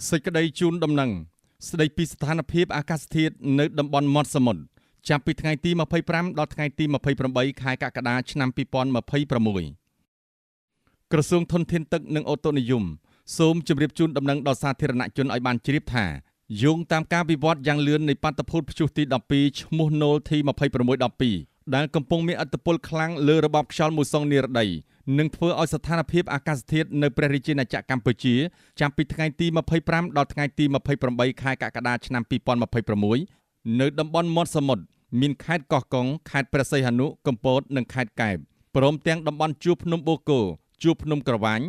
សេចក្តីជូនដំណឹងស្តីពីស្ថានភាពអាកាសធាតុនៅតំបន់មាត់សមុទ្រចាប់ពីថ្ងៃទី25ដល់ថ្ងៃទី28ខែកក្កដាឆ្នាំ2026ក្រសួងធនធានទឹកនិងអូតូនិយមសូមជម្រាបជូនដំណឹងដល់សាធារណជនឲ្យបានជ្រាបថាយោងតាមការវិវត្តយ៉ាងលឿននៃបាតុភូតព្យុះទី12ឈ្មោះ 0T2612 ដែលកំពុងមានឥទ្ធិពលខ្លាំងលើរបបខ្យល់មូសុងនិរតីនឹងធ្វើឲ្យស្ថានភាពអាកាសធាតុនៅព្រះរាជាណាចក្រកម្ពុជាចាប់ពីថ្ងៃទី25ដល់ថ្ងៃទី28ខែកក្កដាឆ្នាំ2026នៅតំបន់មាត់សមុទ្រមានខេត្តកោះកុងខេត្តព្រះសីហនុកំពតនិងខេត្តកែបព្រមទាំងតំបន់ជួរភ្នំបូកគោជួរភ្នំក្រវាញ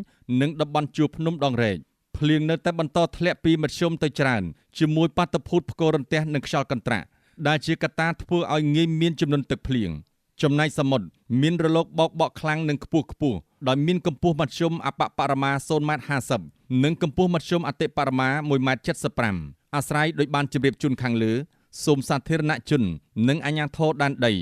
និងតំបន់ជួរភ្នំដងរែកភ្លៀងនៅតែបន្តធ្លាក់ពីមធ្យមទៅច្រើនជាមួយបាតុភូតផ្គររន្ទះនិងខ្យល់កន្ត្រាក់ដែលជាកត្តាធ្វើឲ្យងាយមានចំនួនទឹកភ្លៀងចំណែកសមុទ្រមានរលកបោកបក់ខ្លាំងនិងខ្ពស់ដោយមានកម្ពស់មធ្យមអបបរមា 0.50 ម៉ែត្រនិងកម្ពស់មធ្យមអតិបរមា 1.75 ម៉ែត្រអាស្រ័យដោយបានជម្រាបជូនខាងលើសូមសាធារណជននិងអាជ្ញាធរដែនដី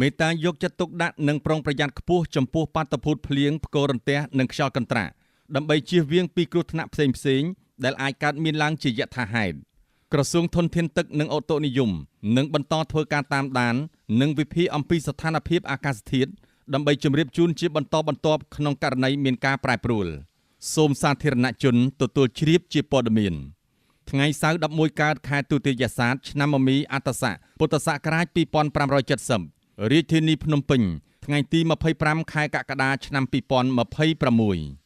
មេត្តាយកចិត្តទុកដាក់និងប្រុងប្រយ័ត្នខ្ពស់ចំពោះបាតុភូតភ្លៀងផ្គររន្ទះនិងខ្យល់កន្ត្រាក់ដើម្បីជៀសវាងពីគ្រោះថ្នាក់ផ្សេងៗដែលអាចកើតមានឡើងជាយថាហេតុក្រសួងធនធានទឹកនិងអូតូនិយមនឹងបន្តធ្វើការតាមដាននិងវិភាគអំពីស្ថានភាពអាកាសធាតុដើម្បីជម្រាបជូនជាបន្តបន្ទាប់ក្នុងករណីមានការប្រែប្រួលសូមសាធារណជនទទួលជ្រាបជាព័ត៌មានថ្ងៃសៅរ៍11កើតខែទុតិយស័កឆ្នាំមមីអត្តស័កពុទ្ធសករាជ2570រាជធានីភ្នំពេញថ្ងៃទី25ខែកក្កដាឆ្នាំ2026